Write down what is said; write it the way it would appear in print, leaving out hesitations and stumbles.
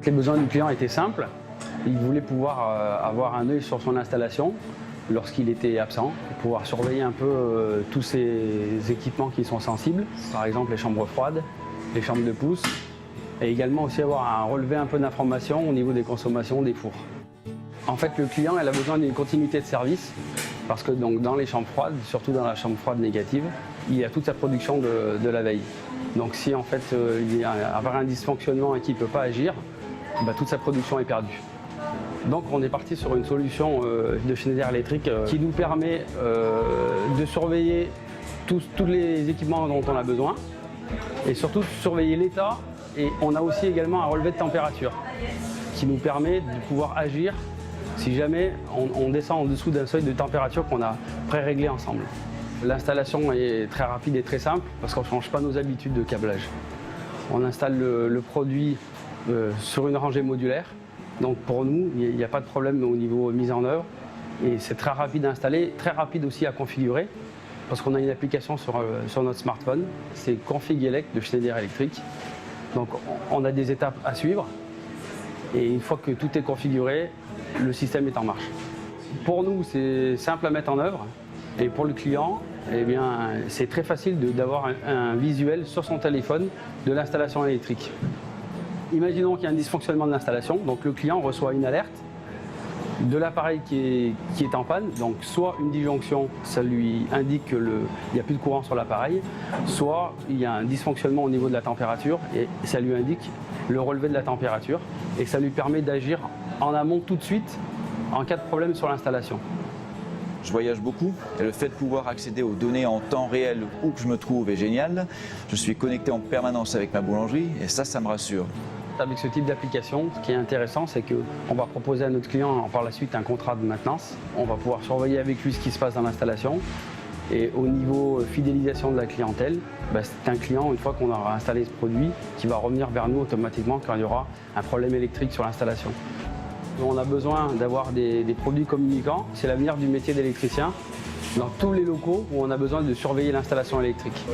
Les besoins du client étaient simples. Il voulait pouvoir avoir un œil sur son installation lorsqu'il était absent, pouvoir surveiller un peu tous ces équipements qui sont sensibles, par exemple les chambres froides, les chambres de pousse, et également aussi avoir un relevé un peu d'informations au niveau des consommations des fours. En fait, le client il a besoin d'une continuité de service parce que donc, dans les chambres froides, surtout dans la chambre froide négative, il y a toute sa production de la veille. Donc si en fait il y a un dysfonctionnement et qu'il ne peut pas agir, toute sa production est perdue. Donc on est parti sur une solution de Schneider Electric qui nous permet de surveiller tous les équipements dont on a besoin et surtout de surveiller l'état, et on a aussi également un relevé de température qui nous permet de pouvoir agir si jamais on descend en dessous d'un seuil de température qu'on a pré-réglé ensemble. L'installation est très rapide et très simple parce qu'on ne change pas nos habitudes de câblage. On installe le produit sur une rangée modulaire. Donc pour nous, il n'y a pas de problème au niveau mise en œuvre. Et c'est très rapide à installer, très rapide aussi à configurer, parce qu'on a une application sur notre smartphone. C'est Config Elect de Schneider Electric. Donc on a des étapes à suivre. Et une fois que tout est configuré, le système est en marche. Pour nous, c'est simple à mettre en œuvre. Et pour le client, eh bien, c'est très facile d'avoir un visuel sur son téléphone de l'installation électrique. Imaginons qu'il y a un dysfonctionnement de l'installation, donc le client reçoit une alerte de l'appareil qui est en panne, donc soit une disjonction, ça lui indique qu'il n'y a plus de courant sur l'appareil, soit il y a un dysfonctionnement au niveau de la température et ça lui indique le relevé de la température et ça lui permet d'agir en amont tout de suite en cas de problème sur l'installation. Je voyage beaucoup et le fait de pouvoir accéder aux données en temps réel où que je me trouve est génial. Je suis connecté en permanence avec ma boulangerie et ça me rassure. Avec ce type d'application, ce qui est intéressant, c'est qu'on va proposer à notre client par la suite un contrat de maintenance. On va pouvoir surveiller avec lui ce qui se passe dans l'installation. Et au niveau fidélisation de la clientèle, c'est un client, une fois qu'on aura installé ce produit, qui va revenir vers nous automatiquement quand il y aura un problème électrique sur l'installation. On a besoin d'avoir des produits communicants. C'est l'avenir du métier d'électricien dans tous les locaux où on a besoin de surveiller l'installation électrique.